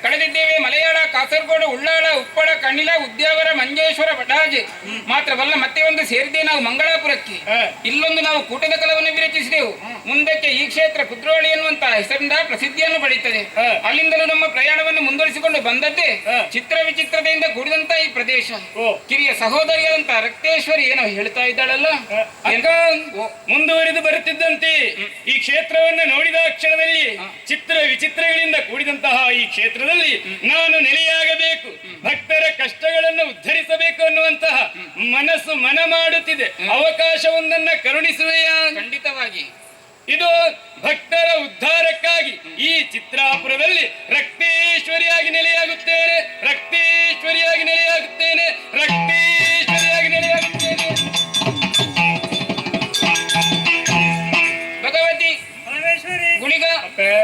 ಕಳೆದಿದ್ದೇವೆ ಮಲಯಾಳ, ಕಾಸರಗೋಡು, ಉಳ್ಳಾಳ, ಉಪ್ಪಳ, ಕಣ್ಣಿಲ, ಉದ್ಯಾವರ, ಮಂಜೇಶ್ವರ, ಬಡಾಜೆ ಮಾತ್ರವಲ್ಲ ಮತ್ತೆ ಒಂದು ಸೇರಿದೆ ನಾವು ಮಂಗಳಾಪುರಕ್ಕೆ. ಇಲ್ಲೊಂದು ನಾವು ಕೂಟದ ಕಲವನ್ನು ವಿರಚಿಸಿದೆವು. ಮುಂದಕ್ಕೆ ಈ ಕ್ಷೇತ್ರ ಕುದ್ರೋಳಿ ಎನ್ನುವಂತಹ ಹೆಸರಿಂದ ಪ್ರಸಿದ್ಧಿಯನ್ನು ಪಡೆಯುತ್ತದೆ. ಅಲ್ಲಿಂದಲೂ ನಮ್ಮ ಪ್ರಯಾಣವನ್ನು ಮುಂದುವರಿಸಿಕೊಂಡು ಬಂದದ್ದೇ ಚಿತ್ರ ವಿಚಿತ್ರತೆಯಿಂದ ಕೂಡಿದಂತ ಈ ಪ್ರದೇಶ. ಕಿರಿಯ ಸಹೋದರಿಯಾದಂತಹ ರಕ್ತೇಶ್ವರಿ ಏನೋ ಹೇಳ್ತಾ ಇದ್ದಾಳಲ್ಲ, ಮುಂದುವರಿದು ಬರುತ್ತಿದ್ದಂತೆ ಈ ಕ್ಷೇತ್ರವನ್ನು ನೋಡಿದ ಕ್ಷಣದಲ್ಲಿ ಚಿತ್ರ ವಿಚಿತ್ರಗಳಿಂದ ಕೂಡಿದಂತಹ ಈ ಕ್ಷೇತ್ರದಲ್ಲಿ ನಾನು ನೆಲೆಯಾಗಬೇಕು, ಭಕ್ತರ ಕಷ್ಟಗಳನ್ನು ಉದ್ಧರಿಸಬೇಕು ಅನ್ನುವಂತಹ ಮನಸ್ಸು ಮನ ಮಾಡುತ್ತಿದೆ. ಅವಕಾಶವೊಂದನ್ನ ಕರುಣಿಸುವೆಯಾ? ಖಂಡಿತವಾಗಿ. ಇದು ಭಕ್ತರ ಉದ್ಧಾರಕ್ಕಾಗಿ ಈ ಚಿತ್ರಾಪುರದಲ್ಲಿ ರಕ್ತೇಶ್ವರಿಯಾಗಿ ನೆಲೆಯಾಗುತ್ತೇನೆ, ರಕ್ತೇಶ್ವರಿಯಾಗಿ ನೆಲೆಯಾಗುತ್ತೇನೆ, ರಕ್ತೇಶ್ವರಿಯಾಗಿ ನೆಲೆಯಾಗುತ್ತೇನೆ. ಭಗವತಿ ಗುಳಿಗ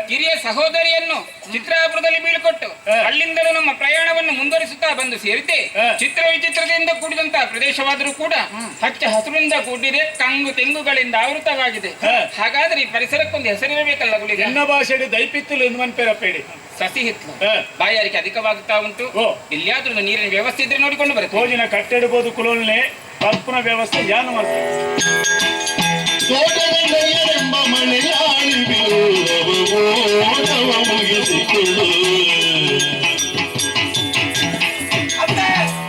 ಕಿರಿಯ ಸಹೋದರಿಯನ್ನು ಚಿತ್ರಾಪುರದಲ್ಲಿ ಬೀಳ್ಕೊಟ್ಟು ಅಲ್ಲಿಂದಲೂ ನಮ್ಮ ಪ್ರಯಾಣವನ್ನು ಮುಂದುವರಿಸುತ್ತಾ ಬಂದು ಸೇರಿದ್ದೆ ಚಿತ್ರ ವಿಚಿತ್ರದಿಂದ ಕೂಡಿದಂತಹ ಪ್ರದೇಶವಾದರೂ ಕೂಡ ಹಚ್ಚ ಹಸುರಿನಿಂದ ಕೂಡಿದೆ, ಕಂಗು ತೆಂಗುಗಳಿಂದ ಆವೃತವಾಗಿದೆ. ಹಾಗಾದ್ರೆ ಈ ಪರಿಸರಕ್ಕೊಂದು ಹೆಸರಿರಬೇಕಲ್ಲ ಗುಳಿಗ? ಎನ್ನ ಭಾಷೆಯಲ್ಲಿ ದೈಪಿತ್ತಲು ಎಂದು ಮನ್ಪೇರಪ್ಪೇಡಿ ಸಸಿ ಹಿತ್ಲು ಬಾಯಾರಿಕೆ ಅಧಿಕವಾಗುತ್ತಾ ಉಂಟು. ಎಲ್ಲಿಯಾದ್ರೂ ನೀರಿನ ವ್ಯವಸ್ಥೆ ಇದ್ರೆ ನೋಡಿಕೊಂಡು ಬರುತ್ತೆ. ಭೋಜನ ಕಟ್ಟೆಡಬಹುದು ಕುಲೋಲ್ನೆ ಕಲ್ಪನಾ ವ್ಯವಸ್ಥೆ ಯಾನು ಮಾಡ್ತಾರೆ.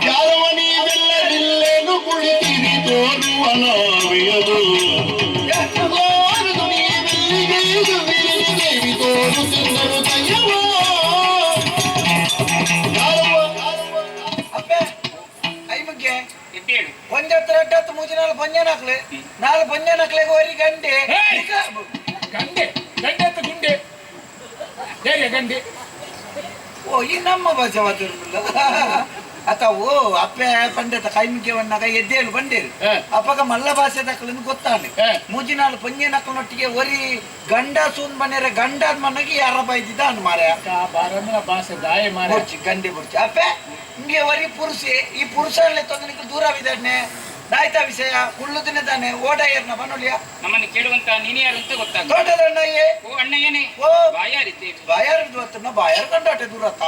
ಯಾರವ ನೀವೆಲ್ಲರಿಲ್ಲೇನು ಕುಳಿತಿರಿ ತೋರುವ ನಾವಿಯದು ತೋರುತ್ತಿದ್ದರು ತಯ್ಯವ. ಪಂಜತ್ರ ಅಡ್ಡತ್ತು ಮೂಜಿ ನಾಲ್ ಪಂಜನಾಕ್ಲೆ ನಾಲ್ ಪಂಜನಾಕ್ಲೆಗೆ ಒರಿ ಗಂಡೆ ಗಂಡೆ ಗಂಡೆತ್ತು ಗುಂಡೆ ಗಂಡೆ. ಓ ಈ ನಮ್ಮ ಭಾಷೆ ಮಾತಾಡುದಿಲ್ಲ ಅತ್ತ. ಓ ಅಪ್ಪೆ ಪಂಡೆತ ಕೈಮಿಗೆ ಬಣ್ಣಾಗ ಎದ್ದೇಳು ಬಂಡೇರು ಅಪ್ಪಗ ಮಲ್ಲ ಭಾಷೆ ದಕ್ಕಲಿಂದ ಗೊತ್ತಾನೆ. ಮೂಜಿ ನಾಲ್ ಪಂಜನಕ್ಕನೊಟ್ಟಿಗೆ ಒರಿ ಗಂಡ ಸೂನ್ ಬನ್ನೇರೆ ಗಂಡದ ಮನೆಗೆ ಯಾರ ಬೈದಿದ್ದ ಅನ್ ಮಾರ ಭಾಷೆ ದಾಯ ಮಾರ ಗಂಡಿ ಬುರ್ಚಿ ಅಪ್ಪೆ ಹಿಂಗೆ ಒರಿ ಪುರುಷಿ ಈ ಪುರುಷ ತೊಂದನಿಗೆ ದೂರವಿದ್ದಾನೆ ದಾಯ್ತಾ ವಿಷಯ ಕುಳ್ಳು ದಿನದಾನೆ ಓಡಾಯರ್ನ ಬನ್ನೊಲಿಯ ನಮ್ಮನ್ನು ಕೇಳುವಂತ ನೀನೇ ಯಾರು ಅಂತ ಗೊತ್ತಾಗ ತೋಟದ ಅಣ್ಣಯ್ಯೇ. ಓ ಅಣ್ಣಯ್ಯನೇ. ಓ ಬಾಯಾರಿದ್ದೇವೆ. ಬಾಯಾರದ ಬತ್ತನ ಬಾಯಾರ ಕಂಡಾಟೆ ದೂರತ್ತ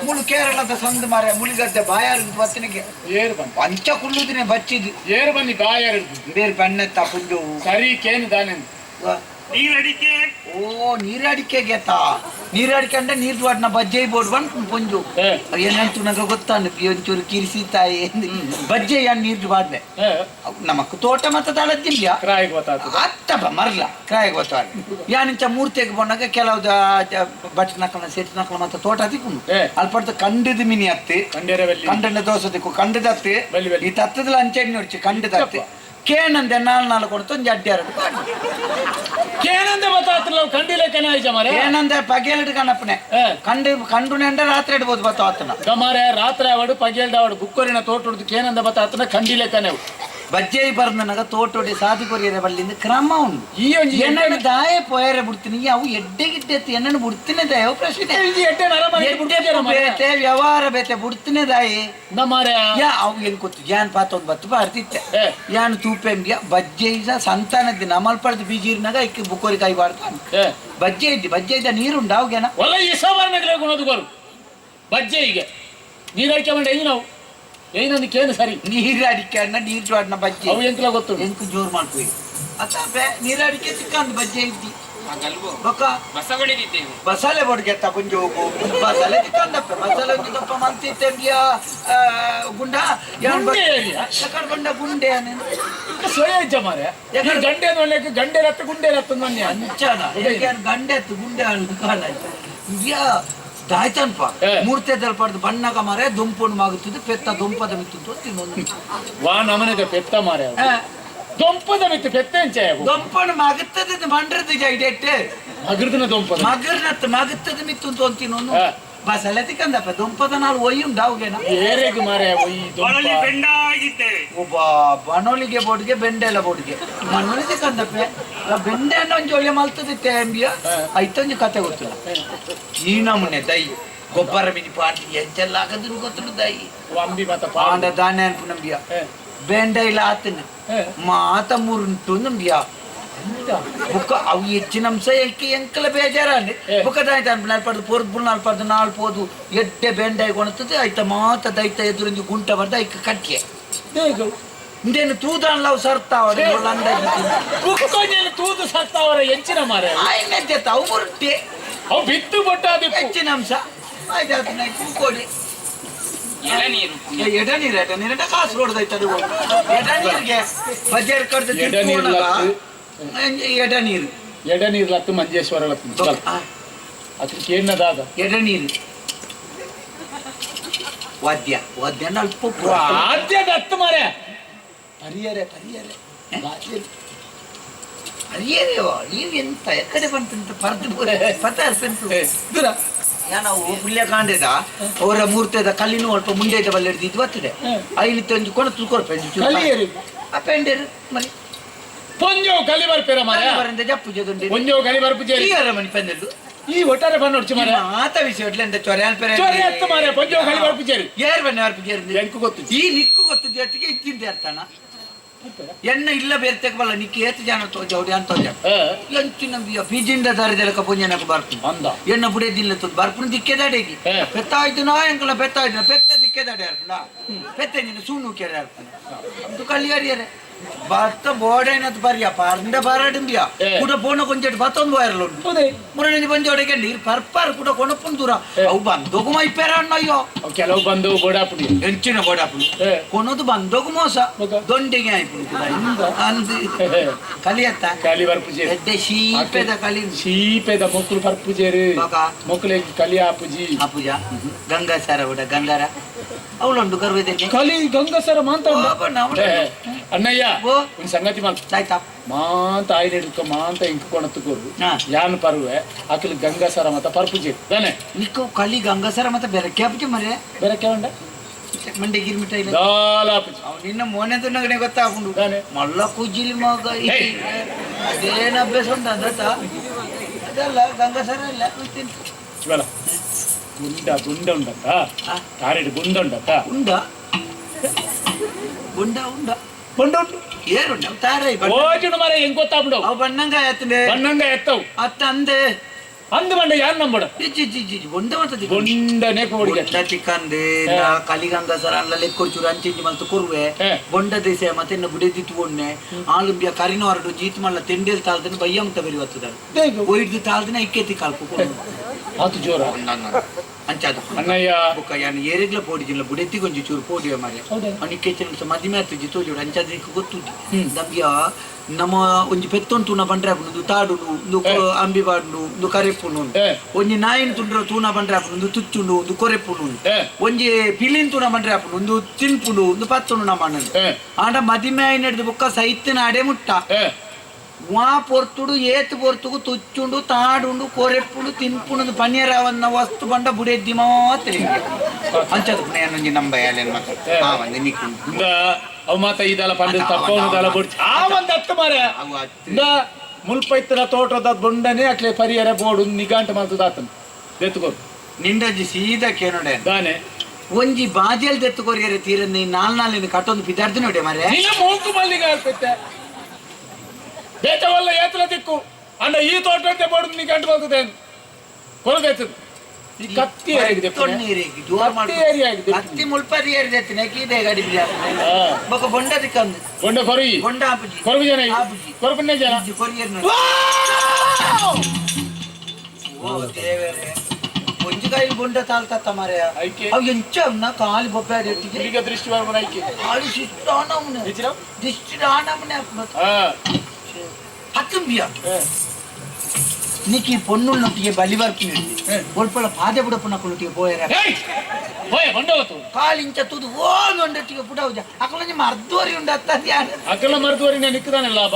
ಮುಳು ಕೇರಳದ ಸಂದ ಮಾರ ಮುಳಿಗದ್ದೆ ಬಾಯಾರದ ಬತ್ತನಿಗೆ ಏರು ಬಂದು ಪಂಚ ಕುಳ್ಳು ದಿನ ಬಚ್ಚಿದ್ದು ಏರು ಬನ್ನಿ ಬಾಯಾರ ಬೇರೆ ಬಣ್ಣೆತ್ತ ಪುಂಜು ಸರಿ ಕೇನು ದಾನೆ ನೀರಡಿಕೆ. ಓ ನೀರಡಿಕೆಗೆ ನೀರಡಿಕೆ ಅಂದ್ರೆ ನೀರ್ದು ವಾಡ್ನ ಬಜ್ಜೆ ಬೋರ್ಡ್ ಬಂದು ಪುಂಜು ಏನಂತೂ ನಂಗೆ ಗೊತ್ತಾನು ಒಂಚೂರು ಕಿರಿಸಿ ತಾಯಿ ಬಜ್ಜೆ ಯಾನ್ ನೀರ್ದು ವಾಡ್ನೆ ನಮಕ್ ತೋಟ ಮತ್ತೆ ತಳದಿಲ್ಲ ಅತ್ತಪ್ಪ ಮರ್ಲ ಕ್ರಾಯ್ ಗೊತ್ತಾಗ ಯಾನಿಂಚ ಮೂರ್ತಿಗೆ ಬಂದಾಗ ಕೆಲವು ಬಟ್ ನಕಲ ಸೆಟ್ ನಕಲ ಮತ್ತೆ ತೋಟ ತಿಕ್ಕೊಂಡು ಅಲ್ಲಿ ಪಡ್ತ ಕಂಡದ ಮಿನಿ ಹತ್ತಿ ಕಂಡನ ದೋಸೆ ತಿಕ್ಕು ಕಂಡದ ಹತ್ತಿ ಈ ತತ್ತದ ಅಂಚೆ ನೋಡ್ಚಿ ಕಂಡದ ಹತ್ತಿ ಕೇನಂದೆ ನಾಲ್ ಕೊಡ್ತು ಜಡ್ಡಿ ಎರಡು ಕೇನಂದೆ ಬತ್ತಾತ್ರ ಕಂಡಿಲ್ಲ ಕೆನಾಯ್ಚ ಮಾರೆ ಏನಂದೆ ಪಗೇಲಿಡ್ ಕಣಪ್ಪನೆ ಕಂಡು ನೆಂಡ ರಾತ್ರಿ ಇಡ್ಬೋದು ಬತ್ತಾತನ ಮಾರೆ ರಾತ್ರಿ ಅವಡು ಪಗೇಲ್ಡ ಅವಡು ಬುಕ್ಕೋರಿನ ತೋಟ ಹೊಡ್ದು ಕೇನಂದ ಬತ್ತಾತನ ಕಂಡಿಲ್ಲ ಕನೆವು ಬಜ್ಜೆ ಬರ್ದನಗ ತೋಟೋಡಿ ಸಾದಿ ಕೊರಿಯರೆ ಬಲ್ಲಿಂದ ಕ್ರಮ ಉಂಟು. ಈ ಎಣ್ಣೆ ದಾಯ ಪೋಯರೆ ಬಿಡ್ತೀನಿ ಅವು ಎಡ್ಡೆಗಿಡ್ಡೆತ್ತು ಎಣ್ಣೆ ಬಿಡ್ತೀನಿ ದಾಯ ಪ್ರಶ್ನೆ ಬೇತೆ ವ್ಯವಹಾರ ಬೇತೆ ಬಿಡ್ತೀನಿ ದಾಯಿ ಯಾ ಅವು ಏನ್ ಗೊತ್ತು ಯಾನ್ ಪಾತ ಬತ್ತು ಬಾರ್ತಿತ್ತೆ ಯಾನ್ ತೂಪೆಂಗೆ ಬಜ್ಜೆ ಇದ ಸಂತಾನದ್ದು ನಮ್ಮಲ್ ಪಡೆದು ಬೀಜೀರ್ನಾಗ ಇಕ್ಕಿ ಬುಕ್ಕೋರಿ ಕಾಯಿ ಬಾಡ್ತಾನೆ ಬಜ್ಜೆ ಇದ್ದ ನೀರುಂಡ ಅವಾಗೇನ ಒಳ್ಳೆ ಗುಣದು ಬರು ಬಜ್ಜೆ ಈಗ ನೀರು ಹಾಕಿ ಮಾಡಿ ನಾವು ಏನಂದು ಕೇನು ಸರಿ ನೀರು ಅಡಿಕೆ ಅನ್ನ ನೀರು ಜೋಡ್ನ ಬಜ್ಜೆ ಅವು ಎಂತಲ ಗೊತ್ತು ಎಂತ ಜೋರು ಮಾಡ್ತೀವಿ ಅತ್ತ ನೀರು ಅಡಿಕೆ ಚಿಕ್ಕಂದು ಬಜ್ಜೆ ಇದ್ದಿ ಬಸಾಲೆ ಬಡ್ಗೆತ್ತ ಪುಂಜ ಹೋಗು ಬಸಾಲೆ ಚಿಕ್ಕಂದಪ್ಪ ಬಸಾಲೆ ಚಿಕ್ಕಪ್ಪ ಮಂತಿದ್ದಂಗಿಯ ಗುಂಡ ಬಂಡ ಗುಂಡೆ ಸೋಯಜ್ಜ ಮಾರೆ ಗಂಡೆ ನೋಡ್ಲಿಕ್ಕೆ ಗಂಡೆ ರತ್ತ ಗುಂಡೆ ರತ್ತ ಮೊನ್ನೆ ಅಂಚನ ಗಂಡೆ ಎತ್ತು ಗುಂಡೆ ಕಾಲ ದಾಯ್ತನ್ಪ ಮೂರ್ತಿದಲ್ಲಿ ಪಡೆದು ಬಣ್ಣಗ ಮಾರೆ ದುಂಪುಂಡು ಮಾಗುತ್ತಿದ್ದು ಪೆತ್ತ ದುಂಪದ ಮಿತ್ತು ತಿನ್ನೊಂದು ವಾ ನಮನೆದ ಪೆತ್ತ ಮಾರೆ ದೊಂಪದ ಮಿತ್ತು ಪೆತ್ತ ಎಂಚೆ ದೊಂಪಣ್ಣು ಮಗುತ್ತದೆ ಮಂಡ್ರದ್ದು ಜೈಡೆಟ್ಟೆ ಮಗರ್ದನ ದೊಂಪದ ಮಗರ್ನತ್ತು ಮಗುತ್ತದೆ ಮಿತ್ತು ತೊಂತಿನೊಂದು ಬಸಲೆ ತಿಕ್ಕಂದಪ್ಪ ದುಂಪದ ನಾಳು ಒಯ್ಯುಂಡು ಅವಗೇನ ಏರೆಗೆ ಮಾರೆ ಒಬ್ಬ ಬನೋಳಿಗೆ ಬೋಡ್ಗೆ ಬೆಂಡೆಲ್ಲ ಬೋಡ್ಗೆ ಮನೋಳಿ ತಿಕ್ಕಂದಪ್ಪ ಬೆಂಡೆ ಅನ್ನೋ ಒಂಜಿ ಒಳ್ಳೆ ಮಲ್ತದಿತ್ತೆ ಎಂಬಿಯ ಐತೊಂಜಿ ಕತೆ ಗೊತ್ತಿಲ್ಲ ಈ ನಮೂನೆ ದೈ ಗೊಬ್ಬರ ಮಿನಿ ಪಾಟಿ ಎಂತೆಲ್ಲ ಆಗದ್ರು ಗೊತ್ತುದಾಯಿ ಅಂಬಿ ಮಾತ ಪಾಂಡ ಧಾನ್ಯ ಅನ್ಪು ನಂಬಿಯ ಬೆಂಡ ಇಲ್ಲ ಆತನ ಮಾತ ಮುರುಂಟು ನಂಬಿಯ ಬುಕ್ಕ ಅವು ಹೆಚ್ಚಿನ ಅಂಶ ಎಂಕಲ ಬೇಜಾರಲ್ಲಿ ಬುಕ್ಕದಾಯ್ತು ನಲ್ಪಡ್ದು ಪೊರ್ದು ನಲ್ಪಡ್ದು ನಾಲ್ಪೋದು ಎಡ್ಡೆ ಬೆಂಡಾಯಿ ಕೊಣತದೆ ಆಯ್ತ ಮಾತ ದೈತ ಎದುರಿಂದು ಗುಂಟ ಬರ್ದ ಐಕ ಕಟ್ಕೆ ಇಂದೇನು ತೂದಲ್ಲ ಸರ್ತಾವ ತೂದು ಸರ್ತಾವರ ಎಂಚಿನ ಮಾರ ಅವು ಮುರುಟ್ಟೆ ಅವು ಬಿತ್ತು ಬೊಟ್ಟ ಹೆಚ್ಚಿನ ಅಂಶ ಆಯ್ತು ಕೂಕೋಡಿ ಎಡನೀರು ಕಾಸು ಹೊಡೆದೈತೆ ಅದು ಎಡನೀರಿಗೆ ಬಜಾರ್ ಕಡ್ದು ಎಡನೀರು ಎಡನೀರು ಲತ್ತು ಮಂಜೇಶ್ವರ ಲತ್ತು ಅದಕ್ಕೆ ಏನದಾಗ ಎಡನೀರು ವಾದ್ಯ ವಾದ್ಯ ಅಲ್ಪ ವಾದ್ಯದ ಹತ್ತು ಮಾರೆ ಹರಿಯರೆ ಹರಿಯರೆ ಹರಿಯರೆವ ನೀವು ಎಂತ ಎಕ್ಕಡೆ ಬಂತಂತ ಪರ್ದು ದೂರ ನಾವು ಪುಲ್ಯ ಕಾಂಡೆದ ಅವರ ಮೂರ್ತಿದ ಕಲ್ಲಿನ ಅಲ್ಪ ಮುಂದೆ ಬಲ್ಲ ಹಿಡಿದಿದ್ದು ಬರ್ತದೆ ಐಲಿ ತಂದು ಕೊಣ ತುಳ್ಕೊರ್ ಆ ಪೆಂಡೇರು ಮನೆ ಪೊಂಜೋ ಕಲಿ ಬರ್ಪೇರ ಮಾರ ಬರಂದ ಜಪ್ಪು ಜೊಂಡೆ ಪೊಂಜೋ ಕಲಿ ಬರ್ಪುಜೆ ಮನೆ ಪೆಂದೆಲ್ಲು ಈ ಒಟ್ಟಾರೆ ಬಂದು ನೋಡ್ಚಿ ಮಾರ ಮಾತ ವಿಷಯ ಎಂತ ಚೊರೆ ಚೊರೆ ಹತ್ತು ಮಾರ ಪೊಂಜೋ ಕಲಿ ಬರ್ಪುಜೇರಿ ಯಾರು ಬನ್ನಿ ಬರ್ಪುಜೇರಿ ಎಂಕು ಗೊತ್ತು ಈ ನಿಕ್ಕು ಗೊತ್ತು ಜೊತೆಗೆ ಇದ್ದಿಂದ ಇರ್ತಾನ ಎಣ್ಣ ಇಲ್ಲ ಬೇರೆ ತೆಗಬಲ್ಲ ನಿಕ್ಕಿ ಏತು ಜನ ತೋಜೌಡಿ ಅಂತ ಎಂಚಿನ ಬೀಜಿಂದ ದಾರಿದೆಲ್ಲ ಪುಂಜನಕ್ಕೆ ಬರ್ತೀನಿ ಅಂದ ಎಣ್ಣ ಬುಡೇದಿಲ್ಲ ತೋದು ಬರ್ಪುಣ ದಿಕ್ಕೆದಾಡೆಗಿ ಪೆತ್ತಾಯ್ತು ನಾ ಎಂಕಲ ಪೆತ್ತಾಯ್ತು ಪೆತ್ತ ದಿಕ್ಕೆದಾಡೆ ಅರ್ಪಣ ಪೆತ್ತ ನೀನು ಸೂನು ಕೇರೆ ಅರ್ಪಣ ಅದು ಕಲ್ಲಿಯಾರಿಯರೆ ಭತ್ತ ಬೋಡೈನದು ಬರ್ಯಾ ಪಾರ್ಂಡ ಬಾರಾಡಿಂಬಿಯಾ ಕೂಡ ಪೋಣ ಕೊಂಚೆಟ್ ಬತ್ತೊಂದು ವೈರಲ್ ಉಂಟು ಮುರಳಿ ಬಂಜೋಡೆಗೆ ನೀರು ಪರ್ಪಾರ್ ಕೂಡ ಕೊಣಪುನ್ ದೂರ ಅವು ಬಂದೋಗು ಮೈಪೇರ ಅಣ್ಣಯ್ಯೋ ಕೆಲವು ಬಂದು ಬೋಡಾಪುಡಿ ಹೆಂಚಿನ ಬೋಡಾಪುಡಿ ಕೊನದು ಬಂದೋಗು ಮೋಸ ದೊಂಡಿಗೆ ಆಯ್ಪುಡು ಅಂದು ಕಲಿಯತ್ತ ಕಲಿ ಬರ್ಪುಜೆ ಎಡ್ಡೆ ಶೀಪೆದ ಕಲಿ ಶೀಪೆದ ಮೊಕ್ಕಳು ಬರ್ಪುಜೇರಿ ಮೊಕ್ಕಳಿಗೆ ಕಲಿ ಆಪುಜಿ ಆಪುಜ ಗಂಗಾಸರ ಬಿಡ ಗಂಗಾರ ಅವಳುಂಡು ಗರ್ವದೇನೆ ಕಲಿ ಗಂಗಸರ ಮಾಂತ ಅಣ್ಣಯ್ಯ ಒಂದು ಸಂಗತಿ ಆಯ್ತಾ ಮಾಂತ ಆಯ್ನ ಹಿಡ್ಕೊ ಮಾಂತ ಇಂಕ ಕೊಣತ್ತುಕೋರು ಯಾನ್ ಪರ್ವೆ ಆಕಲಿ ಗಂಗಸರ ಮತ್ತ ಪರ್ಪುಜಿ ತಾನೆ ನಿಕ್ಕು ಕಲಿ ಗಂಗಸರ ಮತ್ತೆ ಬೇರೆ ಕ್ಯಾಪುಜಿ ಮರೆ ಬೇರೆ ಕೆವಂಡ ಮಂಡೆ ಗಿರ್ಮಿಟ ಇಲ್ಲ ದಾಲಾಪುಜಿ ನಿನ್ನ ಮೋನೆದು ನಗನೆ ಗೊತ್ತಾಗುಂಡು ಮಲ್ಲ ಕುಜಿಲಿ ಮಗ ಅದೇನ ಅಭ್ಯಾಸ ಉಂಟ ಅದತ್ತ ಅದಲ್ಲ ಗಂಗಸರ ಇಲ್ಲ ಶಿವಲ ಗುಂಡ ಗುಂಡ ಉಂಡತ್ತ ತಾರೆಡು ಗುಂಡ ಉಂಡತ್ತ ಉಂಡ ಗುಂಡ ಉಂಡ ಗುಂಡ ಉಂಟು ಏರುಂಡ ತಾರೈ ಓಜುಡು ಮರ ಹೆಂಗ್ ಗೊತ್ತಾಗ್ಬಿಡು ಅವು ಬಣ್ಣಂಗ ಎತ್ತನೆ ಬಣ್ಣಂಗ ಎತ್ತವು ಅತ್ತ ಅಂದೆ ಅಂದು ಬಂಡ ಯಾರು ನಂಬಡ ಗುಂಡ ಮತ್ತೆ ಗುಂಡನೆ ಕೊಡಿಗೆ ಚಿಕ್ಕಂದೆ ಕಲಿಗಂಗಸರ ಅಲ್ಲ ಲೆಕ್ಕೊಡ್ಚೂರು ಅಂಚಿಂಚಿ ಮತ್ತೆ ಕೊರುವೆ ಬೊಂಡ ದೇಶ ಮತ್ತೆ ಇನ್ನು ಬುಡೆದಿತ್ತು ಒಣ್ಣೆ ಆಲುಂಬಿಯ ಕರಿನ ಹೊರಡು ಜೀತ್ ಮಲ್ಲ ತೆಂಡೇಲ್ ತಾಳ್ದನೆ ಬಯ್ಯ ಮುಟ್ಟ ಬೆರಿ ಬರ್ತದ ಒಯ್ದು ತಾಳ್ದನೆ ಇಕ್ಕೆತಿ ಕಾಲ್ಕು ಆತು ಜೋರ ಅಂಚಾದು ಅಣ್ಣಯ್ಯ ಬುಕ್ಕ ಯಾನು ಏರೆಗ್ಲ ಪೋಡಿಜಿಲ್ಲ ಬುಡೆತ್ತಿ ಕೊಂಚ ಚೂರು ಪೋಡಿಯ ಮಾರೆ ಅನಿಕ್ಕೆ ಮದಿಮೆ ಆತು ತೋಜೋಡು ಅಂಚಾದ ಗೊತ್ತುಂಟು ನಮ್ಗೆ ನಮ್ಮ ಒಂಜಿ ಪೆತ್ತೊಂದು ತೂನ ಬಂಡ್ರೆ ಹಾಕೊಂಡು ತಾಡುಡು ಒಂದು ಅಂಬಿ ಬಾಡು ಒಂದು ಕರೆಪ್ಪುನು ಒಂಜಿ ನಾಯಿನ ತುಂಡ್ರ ತೂನ ಬಂಡ್ರೆ ಹಾಕೊಂಡು ಒಂದು ತುಚ್ಚುಂಡು ಒಂದು ಕೊರೆಪ್ಪುನು ಒಂಜಿ ಪಿಲಿನ್ ತೂನ ಬಂಡ್ರೆ ಹಾಕೊಂಡು ಒಂದು ತಿನ್ಪುಡು ಒಂದು ಪತ್ತುಂಡು ನಮ್ಮ ಆಂಡ ಮದಿಮೆ ಆಯ್ನ ಹಿಡಿದು ಬುಕ್ಕ ಸೈತಿನ ಅಡೆ ಮುಟ್ಟ ವಾ ಪೊರ್ತುಡು ಏತು ಪೊರ್ತುಗು ತುಚ್ಚುಂಡು ತಾಡುಂಡು ಕೊರೆಪ್ಪುಡು ತಿನ್ಪುಂಡು ಪನ್ನೀರವನ್ನ ವಸ್ತು ಬಂಡ ಬುಡೆದ್ದಿ ಮಾತ್ರ ಅಂಚದು ಪುಣ್ಯ ನಂಬ ಯಾಲೇನು ಮತ್ತೆ ಆ ಒಂದು ನಿಕ್ಕು ಅವು ಮಾತ ಇದೆಲ್ಲ ಪಂಡ ತಪ್ಪೋದಲ್ಲ ಬಿಡ್ತಿ ಆ ಒಂದು ಹತ್ತು ಮಾರೆ ಮುಲ್ಪೈತನ ತೋಟದ ಬೊಂಡನೆ ಅಕ್ಲೆ ಪರಿಯರ ಬೋಡು ನಿಗಾಂಟ ಮಾಡ್ತದ ಆತನ ಎತ್ತುಕೋ ನಿಂಡಜ್ಜಿ ಸೀದಾ ಕೇನೋಡೆ ದಾನೆ ಒಂಜಿ ಬಾಜಿಯಲ್ಲಿ ಎತ್ತುಕೋರಿಯರೆ ತೀರನ್ನ ನಾಲ್ನಾಲಿನ ಕಟ್ಟೊಂದು ಪಿದಾರ್ದು ನೋಡಿ ಮರೆ ಮೂಕು ಮಲ್ಲಿಗೆ ಆಗ್ತೈತೆ ಬೇಟವಲ್ಲ ಏತಲ ದಿಕ್ಕು ಅಂಡ ಈ ತೋಟ ಬೋಡು ನಿಗಾಂಟ ಮಾಡ್ತದೆ ಕೊರಗೈತದ ಕತ್ತಿ ಕತ್ತಿ ಮುಲ್ಪದಿ ಏರಿದೆತ್ತಿನ ಕೀದೆ ಗಾಡಿ ಬೊಕ್ಕ ಬೊಂಡ ದಿಕ್ಕಂದು ಬೊಂಡ ಕೊರಗಿ ಬೊಂಡ ಆಪುಜಿ ಕೊರಗು ಜನ ಕೊರಗನ್ನೇ ಜನ ಕೊರಿಯರ್ ಓ ದೇವರೇ ಒಂಜಿಗಾಯಿ ಬೊಂಡ ತಾಳ್ತತ್ತ ಮಾರೆ ಅವು ಎಂಚ ಅವನ್ನ ಕಾಲಿ ಬೊಬ್ಬೆ ಈಗ ದೃಷ್ಟಿ ಬರ್ಬನ ಐಕೆ ಕಾಲಿ ಶಿಷ್ಟಾನವನೆ ದಿಷ್ಟಿಡಾನವನೆ ಹತ್ತಂಬಿಯ నీకు ఈ పొన్నున్నట్టుగా బలివర్పుని ఒల్పల పాదే బుడపునకున్నట్టుగా పోయారా కాలించ తుదు ఓ ఉండట్టుగా పుడవుజ అక్కడ నుంచి మర్దోరి ఉండత్తది అక్కడ మర్దోరి నేను ఇక్కదానే లాభ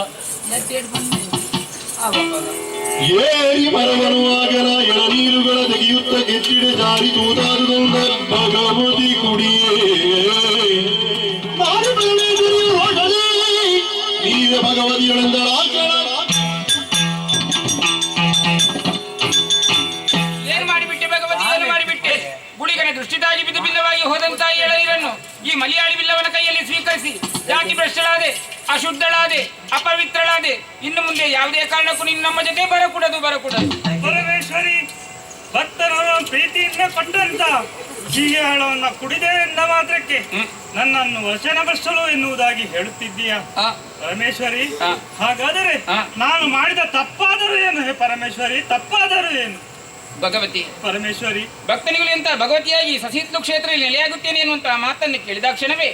ಏರಿ ಮರವನು ಆಗನ ಎಳನೀರುಗಳ ತೆಗೆಯುತ್ತ ಗೆದ್ದಿಡೆ ಜಾರಿ ತೂದಾದುಕೊಂಡ ಭಗವತಿ ಕುಡಿಯೇ ನಾನು ಬೆಳೆದಿರಿ ಹೋಗಲಿ ನೀವೇ ಭಗವತಿಯಳೆಂದಳಾಗಳ ಏನ್ ಮಾಡಿಬಿಟ್ಟೆ ಭಗವತಿ ಏನು ಮಾಡಿಬಿಟ್ಟೆ ದೃಷ್ಟಿದಾಗಿ ಬಿದ್ದು ಬಿಲ್ಲವಾಗಿ ಹೋದಂತಹ ಎಳನೀರನ್ನು ಈ ಮಲಯಾಳಿ ಬಿಲ್ಲವನ ಕೈಯಲ್ಲಿ ಸ್ವೀಕರಿಸಿ ಜಾತಿ ಭ್ರಷ್ಟಳಾದೆ, ಅಶುದ್ಧಳಾದೆ, ಅಪವಿತ್ರಳಾದೆ, ಇನ್ನು ಮುಂದೆ ಯಾವುದೇ ಕಾರಣಕ್ಕೂ ನೀನು ನಮ್ಮ ಜೊತೆ ಬರಕೂಡದು. ಪರಮೇಶ್ವರಿ, ಭಕ್ತರು ಪ್ರೀತಿಯಿಂದ ಕೊಟ್ಟಂತ ಹೀಗೆ ಹಣವನ್ನು ಕುಡಿದೆ ಎಂದ ಮಾತ್ರಕ್ಕೆ ನನ್ನನ್ನು ವಚನಭ್ರಷ್ಟಳು ಎನ್ನುವುದಾಗಿ ಹೇಳುತ್ತಿದ್ದೀಯಾ ಪರಮೇಶ್ವರಿ? ಹಾಗಾದರೆ ನಾನು ಮಾಡಿದ ತಪ್ಪಾದರೂ ಏನು? ಹೇ ಪರಮೇಶ್ವರಿ, ತಪ್ಪಾದರೂ ಏನು? ಭಗವತಿ ಪರಮೇಶ್ವರಿ, ಭಕ್ತನಿಗಳು ಎಂತ ಭಗವತಿಯಾಗಿ ಸಸೀತ್ಲು ಕ್ಷೇತ್ರದಲ್ಲಿ ನೆಲೆಯಾಗುತ್ತೇನೆ ಎನ್ನುವಂತಹ ಮಾತನ್ನು ಕೇಳಿದ ಕ್ಷಣವೇ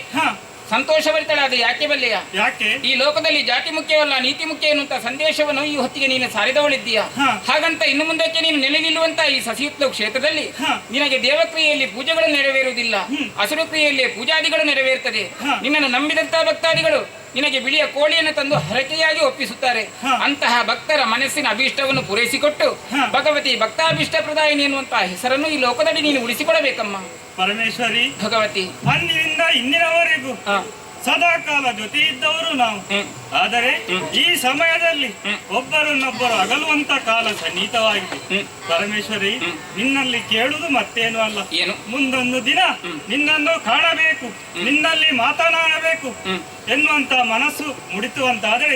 ಸಂತೋಷಭರಿತಳಾದ. ಯಾಕೆ ಬಲ್ಲೆಯ? ಯಾಕೆ? ಈ ಲೋಕದಲ್ಲಿ ಜಾತಿ ಮುಖ್ಯವಲ್ಲ, ನೀತಿ ಮುಖ್ಯ ಎನ್ನುವಂತ ಸಂದೇಶವನ್ನು ಈ ಹೊತ್ತಿಗೆ ನೀನು ಸಾರಿದವಳಿದ್ದೀಯ. ಹಾಗಂತ ಇನ್ನು ಮುಂದಕ್ಕೆ ನೀನು ನೆಲೆ ನಿಲ್ಲುವಂತ ಈ ಸಸಿಯುತ್ಲ ಕ್ಷೇತ್ರದಲ್ಲಿ ನಿನಗೆ ದೇವಕ್ರಿಯೆಯಲ್ಲಿ ಪೂಜೆಗಳು ನೆರವೇರುವುದಿಲ್ಲ, ಹಸಿರು ಕ್ರಿಯೆಯಲ್ಲಿ ಪೂಜಾದಿಗಳು ನೆರವೇರುತ್ತದೆ. ನಿನ್ನನ್ನು ನಂಬಿದಂತ ಭಕ್ತಾದಿಗಳು ನಿನಗೆ ಬಿಳಿಯ ಕೋಳಿಯನ್ನು ತಂದು ಹರಕೆಯಾಗಿ ಒಪ್ಪಿಸುತ್ತಾರೆ. ಅಂತಹ ಭಕ್ತರ ಮನಸ್ಸಿನ ಅಭೀಷ್ಟವನ್ನು ಪೂರೈಸಿಕೊಟ್ಟು ಭಗವತಿ ಭಕ್ತಾಭೀಷ್ಟ ಪ್ರದಾಯಿನಿ ಎನ್ನುವಂತಹ ಹೆಸರನ್ನು ಈ ಲೋಕದಲ್ಲಿ ನೀನು ಉಳಿಸಿಕೊಡಬೇಕಮ್ಮ. ಪರಮೇಶ್ವರಿ, ಭಗವತಿ, ಅಂದಿನಿಂದ ಇಂದಿನವರೆಗೂ ಸದಾ ಕಾಲ ಜೊತೆ ಇದ್ದವರು ನಾವು. ಆದರೆ ಈ ಸಮಯದಲ್ಲಿ ಒಬ್ಬರನ್ನೊಬ್ಬರು ಅಗಲುವಂತ ಕಾಲ ಸನ್ನಿಹಿತವಾಗಿದೆ. ಪರಮೇಶ್ವರಿ, ನಿನ್ನಲ್ಲಿ ಕೇಳುವುದು ಮತ್ತೇನು ಅಲ್ಲ, ಏನು? ಮುಂದೊಂದು ದಿನ ನಿನ್ನನ್ನು ಕಾಣಬೇಕು, ನಿನ್ನಲ್ಲಿ ಮಾತನಾಡಬೇಕು ಎನ್ನುವಂತ ಮನಸ್ಸು ಮುಡಿತು ಅಂತಾದರೆ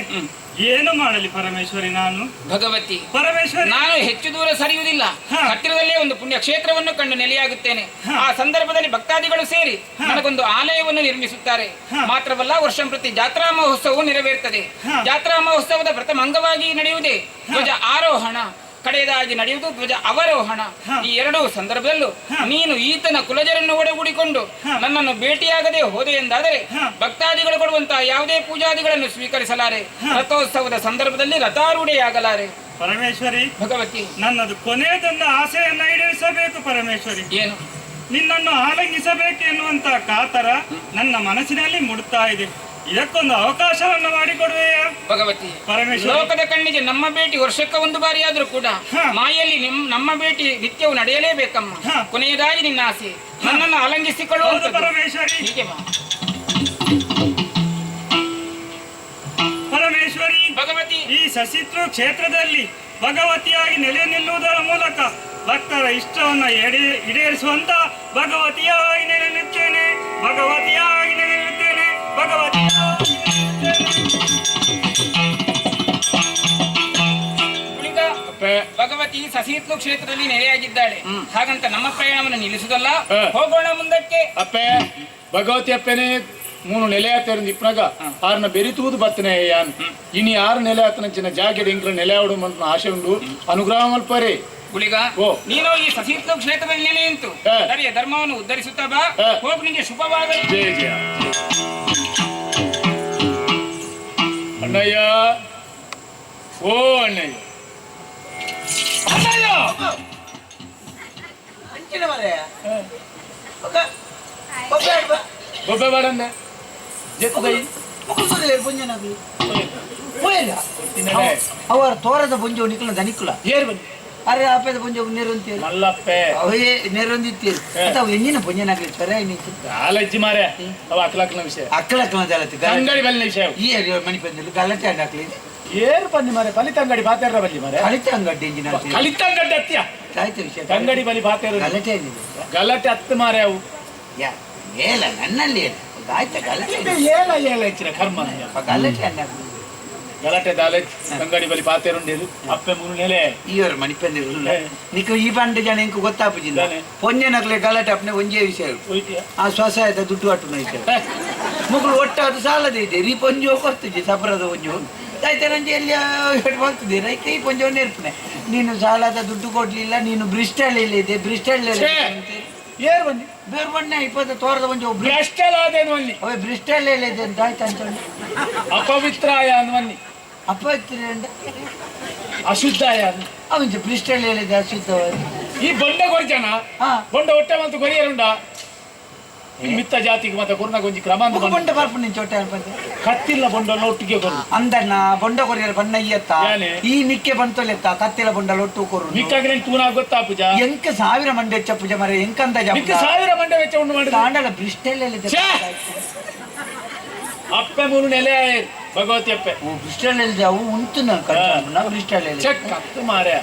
ಏನು ಮಾಡಲಿ ಪರಮೇಶ್ವರಿ ನಾನು? ಭಗವತಿ, ಪರಮೇಶ್ವರಿ, ನಾನು ಹೆಚ್ಚು ದೂರ ಸರಿಯುವುದಿಲ್ಲ. ಹತ್ತಿರದಲ್ಲೇ ಒಂದು ಪುಣ್ಯ ಕ್ಷೇತ್ರವನ್ನು ಕಂಡು ನೆಲೆಯಾಗುತ್ತೇನೆ. ಆ ಸಂದರ್ಭದಲ್ಲಿ ಭಕ್ತಾದಿಗಳು ಸೇರಿ ನನಗೊಂದು ಆಲಯವನ್ನು ನಿರ್ಮಿಸುತ್ತಾರೆ. ಮಾತ್ರವಲ್ಲ, ವರ್ಷ ಪ್ರತಿ ಜಾತ್ರಾ ಮಹೋತ್ಸವವು ನೆರವೇರುತ್ತದೆ. ಜಾತ್ರಾ ಮಹೋತ್ಸವದ ಪ್ರಥಮ ಅಂಗವಾಗಿ ನಡೆಯುವುದೇ ಧ್ವಜ ಆರೋಹಣ, ಕಡೆಯದಾಗಿ ನಡೆಯುವುದು ಧ್ವಜ ಅವರೋಹಣ. ಈ ಎರಡೂ ಸಂದರ್ಭದಲ್ಲೂ ನೀನು ಈತನ ಕುಲಜರನ್ನು ಒಡಗೂಡಿಕೊಂಡು ನನ್ನನ್ನು ಭೇಟಿಯಾಗದೆ ಹೋದೆ ಎಂದಾದರೆ ಭಕ್ತಾದಿಗಳು ಕೊಡುವಂತಹ ಯಾವುದೇ ಪೂಜಾದಿಗಳನ್ನು ಸ್ವೀಕರಿಸಲಾರೆ. ರಥೋತ್ಸವದ ಸಂದರ್ಭದಲ್ಲಿ ರಥಾರೂಢೆಯಾಗಲಾರೆ. ಪರಮೇಶ್ವರಿ, ಭಗವತಿ, ನನ್ನದು ಕೊನೆಯದೊಂದು ಆಸೆಯನ್ನ ಈಡೇರಿಸಬೇಕು ಪರಮೇಶ್ವರಿ. ಏನು? ನಿನ್ನನ್ನು ಆಲಂಗಿಸಬೇಕು ಎನ್ನುವಂತ ಕಾತರ ನನ್ನ ಮನಸ್ಸಿನಲ್ಲಿ ಮುಡುತ್ತಾ ಇದೆ. ಇದಕ್ಕೊಂದು ಅವಕಾಶವನ್ನು ಮಾಡಿಕೊಡುವೆಯಾ ಭಗವತಿ? ಪರಮೇಶ್ವರಿ, ಲೋಕದ ಕಣ್ಣಿಗೆ ನಮ್ಮ ಭೇಟಿ ವರ್ಷಕ್ಕೆ ಒಂದು ಬಾರಿ ಆದ್ರೂ ಕೂಡ ಮಾಯಲ್ಲಿ ನಮ್ಮ ಭೇಟಿ ನಿತ್ಯವೂ ನಡೆಯಲೇಬೇಕಮ್ಮ. ಕೊನೆಯದಾಗಿ ನಿನ್ನ ಆಸೆ ನನ್ನನ್ನು ಆಲಂಗಿಸಿಕೊಳ್ಳುವುದು. ಪರಮೇಶ್ವರಿ, ಹೀಗೆ ಬಾ. ಪರಮೇಶ್ವರಿ, ಭಗವತಿ, ಈ ಸಸಿತೃ ಕ್ಷೇತ್ರದಲ್ಲಿ ಭಗವತಿಯಾಗಿ ನೆಲೆ ನಿಲ್ಲುವುದರ ಮೂಲಕ ಭಕ್ತರ ಇಷ್ಟವನ್ನು ಈಡೇರಿಸುವಂತ ಭಗವತಿಯಾಗಿ ನೆಲೆ ನಿಲ್ಲುತ್ತೇನೆ, ಭಗವತಿಯಾಗಿ ನೆಲೆ ನಿಲ್ಲುತ್ತೇನೆ, ಭಗವತಿಯಾಗಿ ಭಗವತಿ ಸಸೀತ್ಲು ಕ್ಷೇತ್ರದಲ್ಲಿ ನೆಲೆಯಾಗಿದ್ದಾಳೆ. ಹಾಗಂತ ನಮ್ಮ ಪ್ರಯಾಣವನ್ನು ನಿಲ್ಲಿಸುವುದಲ್ಲ, ಹೋಗೋಣ ಮುಂದಕ್ಕೆ. ಅಪ್ಪೆ ಭಗವತಿ ಅಪ್ಪನೇ ಮೂನು ನೆಲೆ ಆತರಿಂದ ಇಪ್ಪನಾಗ ಆರ್ನ ಬೆರಿತುವುದು ಬತ್ತನೆ ಯಾನ್ ಇನಿ ಆರು ನೆಲೆ ಆತನ ಜಾಗ ಎಂಕ್ರ ನೆಲೆ ಆಡು ಅಂತ ಆಶೆ ಉಂಡು ಅನುಗ್ರಹ ಮಲ್ಪರೆ ಗುಳಿಗ. ನೀನು ಈ ಸಸೀತ್ಲು ಕ್ಷೇತ್ರದಲ್ಲಿ ನೆಲೆ ನಿಂತು ಸರಿಯ ಧರ್ಮವನ್ನು ಉದ್ಧರಿಸುತ್ತಾ ಬಾ. ಹೋಗಿ ನಿಮಗೆ ಶುಭವಾಗಲಿ. ಜಯ ಜಯ. ಅಣ್ಣಯ್ಯ, ಓ ಅಣ್ಣಯ್ಯ, ಅಣ್ಣಯ್ಯ, ಬೊಬ್ಬೆ ಬಾಡಂದೆ ಅವರ ತೋರದ ಬೊಂಜು ನಿಕ್ಲ ದನಿಕ್ಲ ಏರ್ ಬನ್ನಿ ಅರೆ ಆಪೇದ ಬೊಂಜು ನೆರೊಂತೀರಿ ಮಲ್ಲಪ್ಪೆ ಅವೇ ನೆರೊಂದಿತ್ತೀರಿ ಅವ ಎಂಜಿನ ಬೊಂಜನಾಗ್ಲಿ ಸರಿ ನಿಂತು ಆಲಜ್ಜಿ ಮಾರೆ ಅವ ಅಕ್ಲಕ್ನ ವಿಷಯ ಅಕ್ಕಳಕ್ಕನ ಜಾಲತಿ ಅಂಗಡಿ ಬಲ್ಲಿ ವಿಷಯ ಈ ಮನಿ ಪಂದಲ್ಲಿ ಗಲಾಟೆ ಅಂಡಾಕ್ಲಿ ಏರು ಬನ್ನಿ ಮಾರೆ ಫಲಿತ ಅಂಗಡಿ ಬಾತೇರ ಬಲ್ಲಿ ಮಾರೆ ಕಳಿತ ಅಂಗಡಿ ಎಂಜಿನ ಕಲಿತ ಅಂಗಡಿ ಅತ್ಯ ಆಯ್ತು ವಿಷಯ ಅಂಗಡಿ ಬಲ್ಲಿ ಬಾತೇರ ಗಲಾಟೆ ಗಲಾಟೆ ಹತ್ತು ಮಾರೆ ಅವು ಏಲ ನನ್ನಲ್ಲಿ ಆಯ್ತಾ ಗಲಾಟೆ ಏಲ ಏಲ ಹೆಚ್ಚಿನ ಕರ್ಮ ಗಲಾಟೆ ಅಂಡಾಕ್ಲಿ ಗಲಾಟೆ ದಾಲೆ ಅಂಗಡಿ ಬಲಿ ಪಾತೇರುಂಡೇರು ಅಪ್ಪೆ ಮೂರು ನೆಲೆ ಈವರು ಮಣಿಪಂದಿರು ನಿಕ್ಕು ಈ ಬಂಡ ಜನ ಇಂಕು ಗೊತ್ತಾಪುಜಿಲ್ಲ ಪೊಂಜನಕ್ಲೆ ಗಲಾಟೆ ಅಪ್ಪನೆ ಒಂಜೇ ವಿಷಯ ಆ ಸ್ವಸಹಾಯದ ದುಡ್ಡು ಅಟ್ಟು ವಿಷಯ ಮಕ್ಕಳು ಒಟ್ಟಾದ ಸಾಲದ ಇದೆ ಈ ಪೊಂಜು ಕೊಡ್ತಿದ್ದೆ ಸಪರದ ಪೊಂಜು ಆಯ್ತಾ ನಂಜೆ ಎಲ್ಲಿ ಬರ್ತದೆ ರೈತ ಈ ಪೊಂಜವನ್ನೇ ಇರ್ತಾನೆ ನೀನು ಸಾಲದ ದುಡ್ಡು ಕೊಡ್ಲಿಲ್ಲ ನೀನು ಬ್ರಿಸ್ಟಲ್ ಇದೆ ಬ್ರಿಸ್ಟಲ್ ಏರ್ ಬನ್ನಿ ಬೇರೆ ಬಣ್ಣ ಇಪ್ಪತ್ತು ತೋರದ ಒಂಜು ಬ್ರಿಸ್ಟಲ್ ಆದೇನು ಅಲ್ಲಿ ಅವೇ ಬ್ರಿಸ್ಟಲ್ ಇದೆ ಅಂತ ಆಯ್ತು ಅಂತ ಅಪವಿತ್ರಾಯ ಅಂದ್ವನ್ನಿ ಅಪವಿತ್ರ ಅಶುದ್ಧಾಯ ಅವನು ಬ್ರಿಸ್ಟಲ್ ಹೇಳಿದೆ ಅಶುದ್ಧವಾದ ಈ ಬೊಂಡ ಕೊರ್ಜನ ಬೊಂಡ ಹೊಟ್ಟೆ ಮತ್ತು ಕೊರಿಯರುಂಡ ಮಿತ್ತ ಜಾತಿಗೆ ಮತ್ತೆ ಕೊರ್ನ ಗೊಂಜಿ ಕ್ರಮ ಬೊಂಡ ಬರ್ಪು ನಿನ್ ಚೋಟೆ ಅನ್ಪಂತೆ ಕತ್ತಿಲ್ಲ ಬೊಂಡಲ್ಲ ಒಟ್ಟಿಗೆ ಕೊರು ಅಂದಣ್ಣ ಬೊಂಡ ಕೊರಿಯರು ಬಣ್ಣ ಇಯತ್ತ ಈ ನಿಕ್ಕೆ ಬಂತೊಲೆತ್ತ ಕತ್ತಿಲ ಬೊಂಡಲ ಒಟ್ಟು ಕೊರು ನಿಕ್ಕಾಗ್ರೆ ತೂನ ಗೊತ್ತಾ ಪೂಜ ಎಂಕ ಸಾವಿರ ಮಂಡೆ ವೆಚ್ಚ ಪೂಜೆ ಮರೆ ಎಂಕಂದ ಸಾವಿರ ಮಂಡೆ ವೆಚ್ಚ ಉಂಡು ಮಾಡಿ ಕಾಂಡಲ ಬ್ರಿಸ್ಟಲ್ ಹೇಳಿದೆ ಅಪ್ಪೆ ಮೂರು ನೆಲೆ ಭಗವತಿ ಅಪ್ಪೆ ಬ್ರಿಸ್ಟಲ್ ಹೇಳಿದೆ ಅವು ಉಂಟು ನಾ ಬ್ರಿಸ್ಟಲ್ ಹೇಳಿ ಚೆಕ್ ಹತ್ತು ಮಾರೆ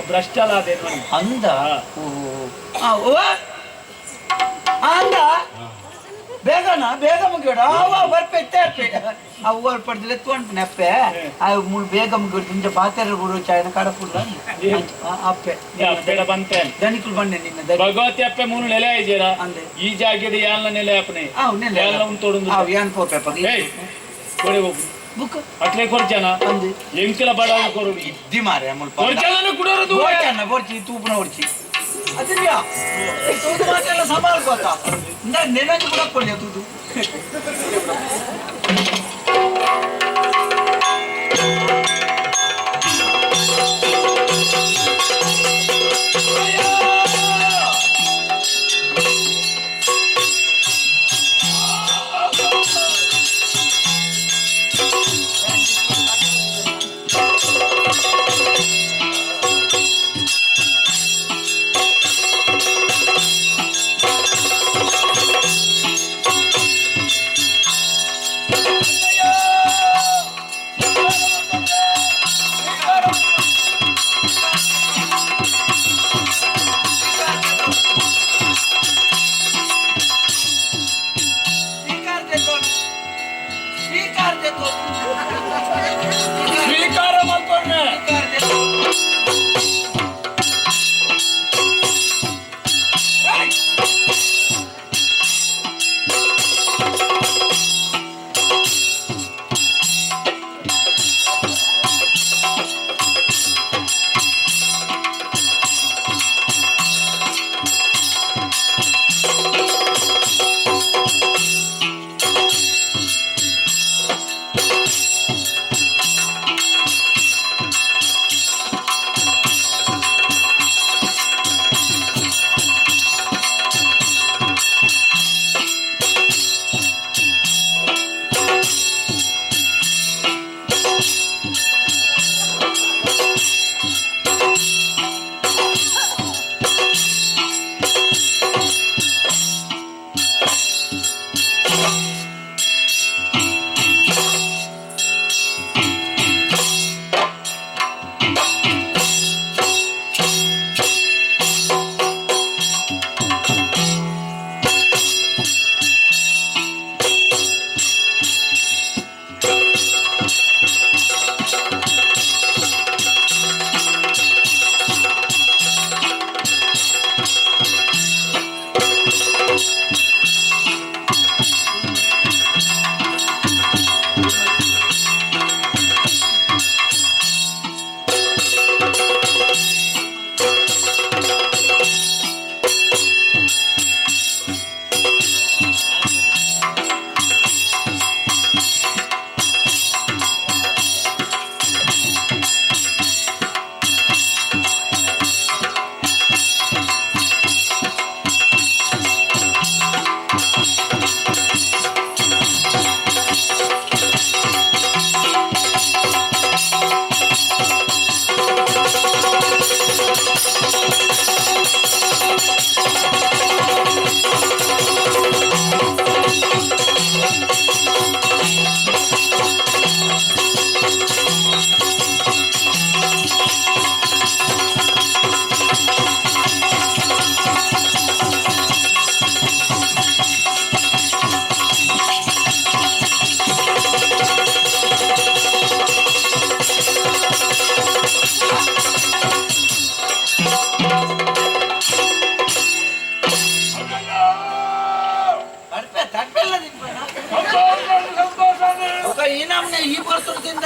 ಭ್ರಷ್ಟಲ್ ಅದೇನು ಅಂದ ಬೇಗ ಮುಗಿಯೋಡ ಅವ ಬರ್ಪೆ ಅವ್ವ ಪಡೆದಿಲ್ಲ ತೊಂಟು ನೆಪ್ಪೆ ಮುಳು ಬೇಗ ಮುಗಿಯೋಡು ನಿಂಜ ಪಾತೆರ ಗುರು ಚಾಯನ ಕಡಪುಲ್ಲ ಅಪ್ಪೆ ದನಿಕುಲು ಬಂಡೆ ನಿನ್ನ ಭಗವತಿ ಅಪ್ಪೆ ಮೂರು ನೆಲೆ ಇದ್ದೀರಾ ಅಂದೆ ಈ ಜಾಗದ ಯಾಲ್ನ ನೆಲೆ ಅಪ್ಪನೆ ಯಾಲ್ನ ಉಂಟೋಡು ಏನ್ ಪೋಪೆ ಕೊಡೆ ಹೋಗು ಬುಕ್ ಅಟ್ಲೆ ಕೊರ್ಜನ ಅಂದೆ ಎಂಕಲ ಬಡ ಕೊರು ಇದ್ದಿ ಮಾರೆ ಮುಲ್ಪ ಕೊರ್ಜನ ಕುಡೋರು ಬೋರ್ಚಿ ತೂಪನ ಹೊಡ್ಚಿ ಅದಿಲ್ಲ ತೂದು ಮಾತೆಲ್ಲ ಸಂಭಾಳ್ಕೋತಾ ನೆನಂಜು ಕೂಡ ಕೊಳ್ಳಿ ತೂದು ಸ್ವೀಕಾರ ಮಾಡ್ಕೊಂಡೆ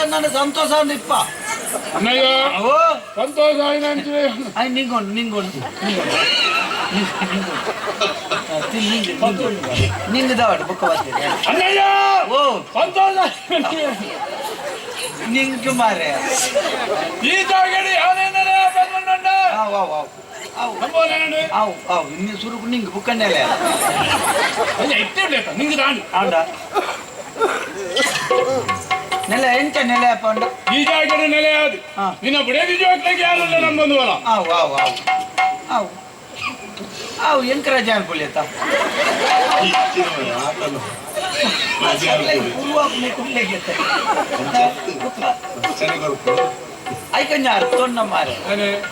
ನನ್ನ ಸಂತೋಷ ಅಂದಿಪ್ಪ ಅಣ್ಣಯ್ಯ ಓ ಸಂತೋಷ ಆಯ್ತು ಆಯ್ ನಿಂಗೊಂಡು ನಿಂಗದವಾಡ ಬುಕ್ಕ ಬರ್ತೀನಿ ಅಣ್ಣಯ್ಯ ಓ ಸಂತೋಷ ನಿಂಗೆ ಮಾರೆ ಈ ಜಾಗಡಿ ಯಾವ್ದೇನಾರೆ ಬಂದ್ಕೊಂಡ ಅವು ಅವು ಅವು ಸಂಬೋಧನೆ ಅವು ಅವು ಇನ್ನು ಸುರುಕು ನಿಂಗೆ ಬುಕ್ಕನ್ನೆಲ್ಲ ಅಲ್ಲ ಇಟ್ಟಿರ್ಬೇಕು ನಿಂಗೆ ದಾಂಡು ಆಂಡ ನೆಲೆ ಎಂತ ನೆಲೆ ಅಪ್ಪ ಈ ಜಾಗಡಿ ನೆಲೆ ಅದು ನಿನ್ನ ಬುಡೇ ನಿಜವಾಗ್ಲಿಕ್ಕೆ ಯಾರಲ್ಲ ನಮ್ಮಂದುವಲ್ಲ ಅವು ಅವು ಅವು ಅವು ಅವು ಎಂಕರಾಜ ಅನ್ಕೊಳ್ಳಿಯತ್ತ ಐಕಂಜಾರು ತೊಂಡ ಮಾರೆ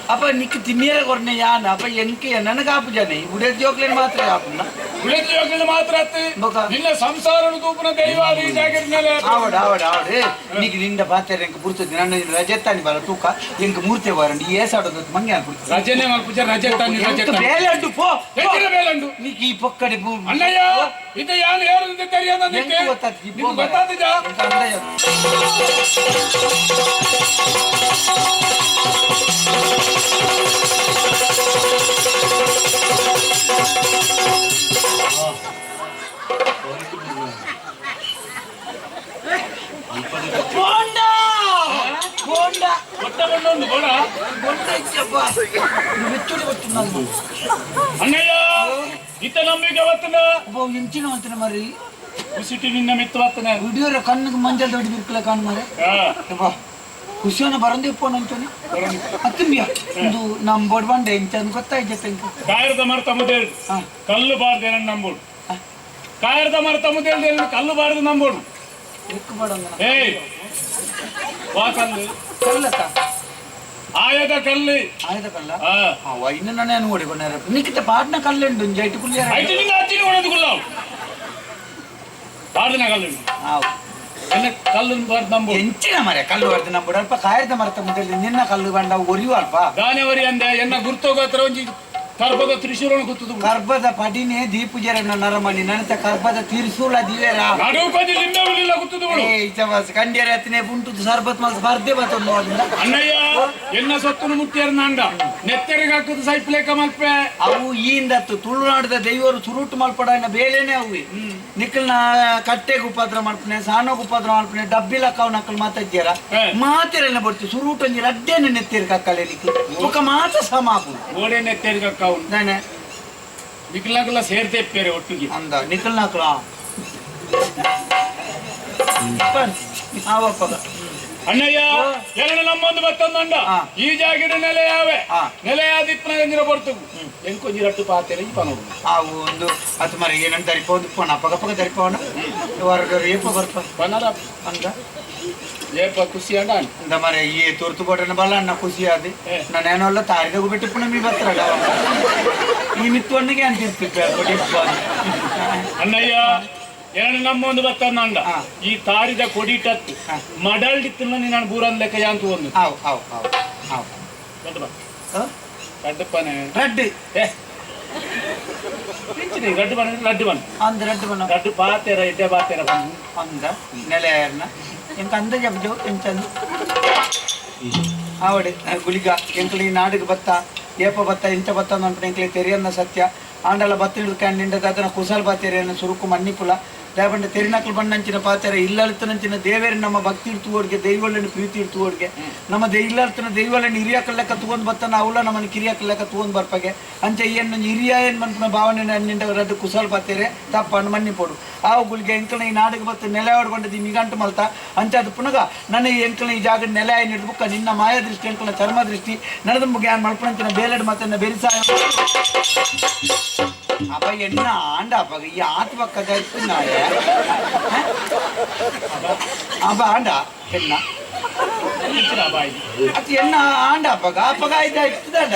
ಅಪ್ಪ ನಿಕ್ ತಿನ್ನಿಯರ ಕೊರ್ನೆ ಯಾನ ಅಪ್ಪ ಎಂಕೆ ನನಗಾಪು ಜನ ಈ ಬುಡೇ ಜೋಕ್ಲೇನ್ ಮಾತ್ರ ಆಪುನ್ನ ಉಳಿದ ಯೋಗಗಳು ಮಾತ್ರ ಅತ್ತೆ ಬೊಕ? ನಿನ್ನ ಸಂಸಾರ ತೂಪನ ದೈವಾದಿ ಜಾಗಿರ್ನಲೆ ಆವಡ್ ಆವಡ್ ಆವಡ್ ನೀಗ ನಿಂದ ಪಾತ್ರೆ ಎಂಕ ಬುಡ್ತದೆ ನನ್ನ ರಜೆ ತಾನಿ ಬರ ತೂಕ ಎಂಕ ಮೂರ್ತಿ ಬಾರಂಡಿ ಏಸಾಡೋದು ಮಂಗೆ ಅನ್ಬಿಡ್ತದೆ ರಜೆನೆ ಮಲ್ಪುಜ ರಜೆ ತಾನಿ ರಜೆ ತಾನಿ ಬೇಲಂಡು ಪೋ ಎತ್ತಿನ ಬೇಲಂಡು ನೀಗ ಈ ಪಕ್ಕಡೆ ಅಣ್ಣಯ್ಯ ಇದು ಯಾರು ಹೇಳುದಂತೆ ತೆರೆಯೋದು ಅದಕ್ಕೆ ನಿಮ್ಗೆ ಗೊತ್ತಾಗ್ತದಾ ಅಣ್ಣಯ್ಯ ಇತ್ತ ನಂಬಿಕೆ ಬರ್ತದ ಎಂಚಿನ ಅಂತಾನೆ ಮರಿ ಕುಸಿಟಿ ನಿನ್ನ ಮಿತ್ತು ಬರ್ತನೆ ವಿಡಿಯೋರ ಕಣ್ಣಿಗೆ ಮಂಜಲ್ ದೊಡ್ಡ ಬಿರ್ಕಲ ಕಾಣ್ ಮಾರೆ ಖುಷಿಯನ್ನ ಬರಂದೇ ಫೋನ್ ಅಂತಾನೆ ಅತ್ತಿಂಬಿಯ ಇದು ನಮ್ ಬಡ್ಬಂಡೆ ಎಂತ ಗೊತ್ತಾಯ್ತು ಕಾಯರದ ಮರ ತಮ್ಮದೇಳು ಕಲ್ಲು ಬಾರ್ದು ನಂಬೋಡು ಕಾಯರದ ಮರ ತಮ್ಮದೇಳು ಕಲ್ಲು ಬಾರ್ದು ನಂಬೋಡು ಏಯ್ ವಾ ಕಲ್ಲು ಕಲ್ಲತ್ತ ಆಯದ ಕಲ್ಲು ಆಯ್ದ ಕಲ್ಲ ಇನ್ನು ನಾನು ನೋಡಿಕೊಂಡ ನಿಕ್ಕಿತ ಪಾಟ್ನ ಕಲ್ಲುಂಡು ಜೈಟ್ ಕುಲ್ಲಿಯ ಐದು ನಿನ್ನ ಹಚ್ಚಿನ ಒಣದು ಕುಲ್ಲಾವು ಬಾರ್ದಿನ ಕಲ್ಲು ಎನ್ನ ಕಲ್ಲು ಬಾರ್ದು ನಂಬೋಡು ಎಂಚಿನ ಮರ ಕಲ್ಲು ಬಾರ್ದು ನಂಬೋಡು ಅಲ್ಪ ಕಾಯದ ಮರ ತಮ್ಮದಲ್ಲಿ ನಿನ್ನ ಕಲ್ಲು ಬಂಡ ಒರಿಯುವ ಅಲ್ಪ ದಾನೆವರಿ ಅಂದೆ ಎನ್ನ ಗುರ್ತೋಗತ್ರ ಒಂಜಿ ಕರ್ಬದ ತ್ರಿಶೂಲ ಗುತ್ತದು ಗರ್ಭದ ಪಡಿನೇ ದೀಪುಜರ ನರಮಣಿ ನನತ ಗರ್ಭದ ತಿರ್ಸೂಲ ದಿವೇರ ನಡುಪದಿ ಲಿಂಬೆವಲಿಲ್ಲ ಗುತ್ತದು ಕಂಡ್ಯರ ಹತ್ತನೇ ಬುಂಟು ಸರ್ಬತ್ ಮಾಸ ಸ್ಪರ್ಧೆ ಬರ್ತದೆ ಅಣ್ಣಯ್ಯ ಎನ್ನ ಸೊತ್ತುನು ಮುಟ್ಟಿಯರ ನಾಂಡ ನೆತ್ತರಿಗೆ ಹಾಕುದು ಸೈಪ್ಲೇಕ ಮಲ್ಪೆ ಅವು ಈಂದತ್ತು ತುಳುನಾಡದ ದೈವರು ಸುರುಟು ಮಲ್ಪಡ ಬೇಳೆನೆ ಅವು ನಿಕ್ಕಲ್ನ ಕಟ್ಟೆಗೆ ಉಪದ್ರ ಮಲ್ಪನೆ ಸಾಣೋಗ ಉಪದ್ರ ಮಲ್ಪನೆ ಡಬ್ಬಿ ಲಕ್ಕವ್ ನಕ್ಕಲ್ ಮಾತಾಡ್ಯಾರ ಮಾತಿರಲ್ಲ ಬರ್ತೀವಿ ಸುರುಟು ಒಂಜಿ ರಡ್ಡೇನೆ ನೆತ್ತಿರ ಕಕ್ಕಲೆ ನಿಕ್ಕಲ್ ಮುಖ ಮಾತ ಸಮಾಪು ಗೋಡೆ ನೆತ್ತರಿಗೆ ಹಾಕವು ನಾನೆ ನಿಕ್ಕಲ್ನಕಲ್ಲ ಸೇರ್ತೆ ಪೇರೆ ಒಟ್ಟಿಗೆ ಅಂದ ನಿಕ್ಕಲ್ ನಕ್ಕಲ ಆವಪ್ಪಗ ಅಣ್ಣಯ್ಯ ಎರಡು ನಮ್ಮೊಂದು ಮತ್ತೊಂದಂಡ ಈ ಜಾಗಿಡ ನೆಲೆ ಯಾವೆ ನೆಲೆ ಆದಿಪ್ಪನ ಬರ್ತವು ಎಂಕೊಂಜಿ ರಟ್ಟು ಪಾತೆರೆ ಈ ಪನೋಡು ಅವು ಒಂದು ಹತ್ತು ಮರ ಏನಂತ ತರಿಪೋದು ಪೋಣ ಪಗ ಪಗ ತರಿಪೋಣ ಹೊರಗ ಏಪ ಬರ್ಪ ಪನರ ಅಂದ ಏಪ ಖುಷಿ ಅಂಡ ಅಂದ ಮರ ಈ ತುರ್ತು ಬೋಟನ ಬಲ್ಲ ಅಣ್ಣ ಖುಷಿ ಆದಿ ನಾನೇನಲ್ಲ ತಾರಿದಾಗ ಬಿಟ್ಟು ಪುಣ ಮೀ ಬರ್ತಾರ ಈ ಮಿತ್ತೊಣ್ಣಿಗೆ ಅಂತಿರ್ತಿತ್ತು ಅಣ್ಣಯ್ಯ ಎರಡು ನಮ್ಮೊಂದು ಬತ್ತಂದಂಡ ಈ ತಾರಿದ ಕೊಡಿಟತ್ತು ಮಡಲ್ಡಿತ್ತಲ್ಲ ನಾನು ಬೂರಂದ್ ಲೆಕ್ಕ ಯಾಂತು ಒಂದು ಆವ್ ಆವ್ ಆವ್ ಆವ್ ಗಡ್ಡ ಬಾ ಗಡ್ಡಪ್ಪನೆ ರಡ್ಡು ಗಡ್ಡು ಬನ ಲಡ್ಡು ಬನ ಅಂದ ರಡ್ಡು ಬಣ್ಣ ಗಡ್ಡು ಪಾತೆರ ಇಡ್ಡೆ ಪಾತೆರ ಬಂದು ಅಂದ ನೆಲೆಯರ್ನ ಎಂಕ ಅಂದ ಜಬ್ಜು ಎಂಚಂದು ಆವಡೆ ಗುಳಿಗ ಎಂಕಲಿ ನಾಡಿಗೆ ಬತ್ತ ಏಪ ಬತ್ತ ಇಂಚ ಬತ್ತ ಅಂತ ಎಂಕಲಿ ತೆರಿಯನ್ನ ಸತ್ಯ ಆಂಡಲ ಬತ್ತಿಳಿದು ಕ್ಯಾಂಡಿಂಡದ ಅದನ್ನ ಕುಸಲ್ ಪಾತೆರೆಯನ್ನು ಸುರುಕು ಮನ್ನಿಪುಲ ಲೇಪಂಡ ತೆರಿನಕಲು ಬಣ್ಣಂಚಿನ ಪಾತೆರೆ ಇಲ್ಲಲ್ತನಂಚಿನ ದೇವೇರಿ ನಮ್ಮ ಭಕ್ತಿ ಇರ್ತುವಡ್ಗೆ ದೈವಳ್ಳನ್ನು ಪ್ರೀತಿ ಇರ್ತುವಡ್ಗೆ ನಮ್ಮ ಇಲ್ಲಲ್ತನ ದೈವಳ್ಳನ್ನು ಹಿರಿಯಕ ಲೆಕ್ಕ ತಗೊಂಡ್ ಬತ್ತನ ಅವಳ ನಮ್ಮನ್ನು ಕಿರಿಯಕ ಲೆಕ್ಕ ತಗೊಂಡ್ ಬರ್ಪಗೆ ಅಂಚ ಏನು ಹಿರಿಯ ಏನು ಮನ್ಪನ ಭಾವನೆ ನಿಂಡವರದ್ದು ಕುಸಲ್ ಪಾತೆರೆ ತಪ್ಪಣ್ಣು ಮನ್ನಿಪೋಡು ಆ ಗುಳಿಗೆ ಎಂಕಲ್ನ ಈ ನಾಡಿಗೆ ಬತ್ತ ನೆಲೆ ಹೊಡ್ಕೊಂಡದ್ದು ನಿಗಂಟು ಮಲ್ತ ಅಂಚ ಅದು ಪುನಗ ನನ್ನ ಈ ಎಂಕಲ್ನ ಈ ಜಾಗದ ನೆಲೆ ಆಯ್ತು ಹಿಡಿದು ನಿನ್ನ ಮಾಯ ದೃಷ್ಟಿ ಎಂಕಲ್ನ ಚರ್ಮ ದೃಷ್ಟಿ ನಡೆದ ಮುಗಿ ಏನು ಮಲ್ಪಣಂಚಿನ ಬೇಲೆಡ್ ಮತ್ತೆ ಬೆರಿಸಾಯ அப்ப என்ன ஆண்டா அப்ப ஆத்து பக்கம் கழிச்சுனாய அப்ப ஆண்டா என்ன அது என்ன ஆண்டா அப்பக ಇದಾಯ್ತದ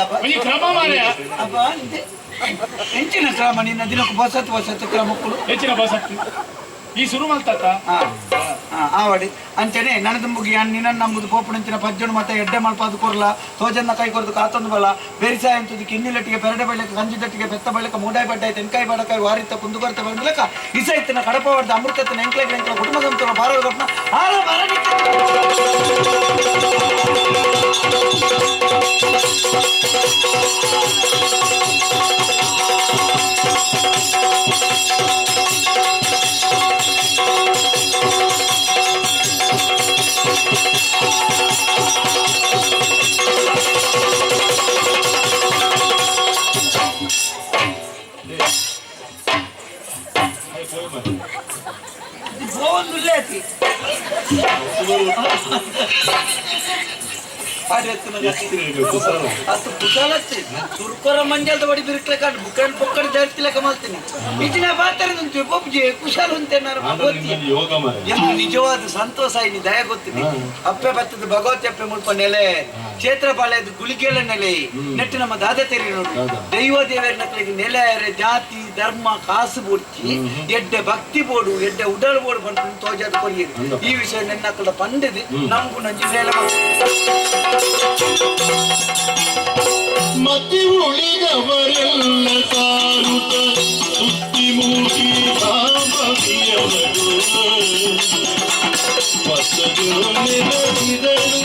ಅಪ್ಪ ಹೆಂಚಿನ ಕ್ರಮ ನಿನ್ನ ದಿನಕ್ಕೆ ಬಸತ್ತು ಕ್ರಮಕ್ಕಳು ಹೆಚ್ಚಿನ ಬಸತ್ತು ಈ ಶುರು ಮಲ್ತತ್ತ ಆವಡಿ ಅಂಚನೆ ನನದು ಮುಗಿ ನಿನ್ನ ನಮ್ಮದು ಪೋಪುಣಂಚಿನ ಪಜ್ಜನು ಮತ್ತೆ ಎಡ್ಡೆ ಮಲ್ಪಾದು ಕೊರ್ಲ ತೋಜನ್ನ ಕೈ ಕೊರದು ಕಾತೊಂದು ಬಲ ಬೆರಿಸಾಯ ಅಂತದಕ್ಕೆ ಇನ್ನಿಲಟ್ಟಿಗೆ ಪೆರಡೆ ಬೆಳ್ಳಕ್ಕೆ ಕಂಜಿದಟ್ಟಿಗೆ ಬೆತ್ತ ಬೆಳ್ಳಕ ಮೂಡಾಯಿ ಬಡ್ಡಾಯಿ ತೆನ್ಕಾಯಿ ಬಡಕಾಯಿ ವಾರಿತ ಕುಂದುಗರ್ತ ಬೆಳ್ಳಕ ಇಸೈತನ ಕಡಪ ಹೊಡೆದ ಅಮೃತನ ಎಂಕ್ಲೆ ಕುಟುಂಬ ಸಂತನ ಭಾರತ ಕೊಟ್ಟನ ಆಳ ಸುರ್ಕೊರ ಮಂಜಲ್ದ ಬಡಿ ಬಿರ್ಕ್ಲೆ ಕಾಡು ಬುಕ್ಕನ್ ಪೊಕ್ಕಡಿ ಧರ್ತಿಲಕ ಮಾಡ್ತೀನಿ ಇಜಿನ ಪಾತ್ರ ಪೊಪ್ಜಿ ಕುಶಾಲ್ ಅಂತೇನಾರು ನಿಜವಾದ ಸಂತೋಷ ಇಲ್ಲಿ ದಯ ಗೊತ್ತಿದೆ ಅಪ್ಪೆ ಬತ್ತದ ಭಗವತಿ ಅಪ್ಪೆ ಮುಲ್ಪ ನೆಲೆ ಕ್ಷೇತ್ರಪಾಳ್ಯದ ಗುಳಿಗೆಲ ನೆಲೆ ನೆಟ್ಟು ನಮ್ಮ ದಾದ ತೆರಿ ನೋಡು ದೈವ ದೇವರ ನಕಲಿಗೆ ನೆಲೆ ಜಾತಿ ಧರ್ಮ ಕಾಸು ಬುಡ್ಚಿ ಎಡ್ಡೆ ಭಕ್ತಿ ಬೋಡು ಎಡ್ಡೆ ಉಡಲ್ ಬೋಡು ಬಂದು ತೋಜಾದ ಕೊರಿಯರು ಈ ವಿಷಯ ನೆನ್ನಕ್ಕಳ ಪಂಡದು ನಮಗೂ ನಂಜಿ ಹೇಳ ಮತಿ ಉಳಿದವರೆಲ್ಲ ಸಾರುತ್ತ ಸುತ್ತಿ ಮೂಗಿ ಸಾಂಬವಿಯವರು ಪಸರು ನೆನಪಿದಳು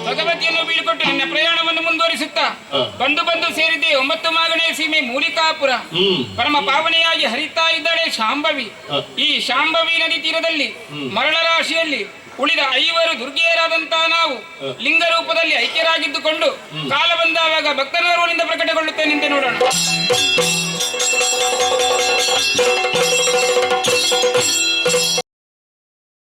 ಭಗವತಿಯನ್ನು ಬೀಳ್ಕೊಟ್ಟು ನಿನ್ನ ಪ್ರಯಾಣವನ್ನು ಮುಂದುವರಿಸುತ್ತಾ ಬಂದು ಸೇರಿದೆ 9 ಮಾಗಣೆ ಸೀಮೆ ಮೂಲಿಕಾಪುರ. ಪರಮ ಪಾವನೆಯಾಗಿ ಹರಿತಾ ಇದ್ದಾಳೆ ಶಾಂಭವಿ. ಈ ಶಾಂಭವಿ ನದಿ ತೀರದಲ್ಲಿ ಮರಳ ರಾಶಿಯಲ್ಲಿ ಉಳಿದ 5 ದುರ್ಗಿಯರಾದಂತಹ ನಾವು ಲಿಂಗ ರೂಪದಲ್ಲಿ ಐಕ್ಯರಾಗಿದ್ದುಕೊಂಡು ಕಾಲ ಬಂದಾವಾಗ ಭಕ್ತನವರಿಂದ ಪ್ರಕಟಗೊಳ್ಳುತ್ತೇನೆಂತೆ ನೋಡೋಣ.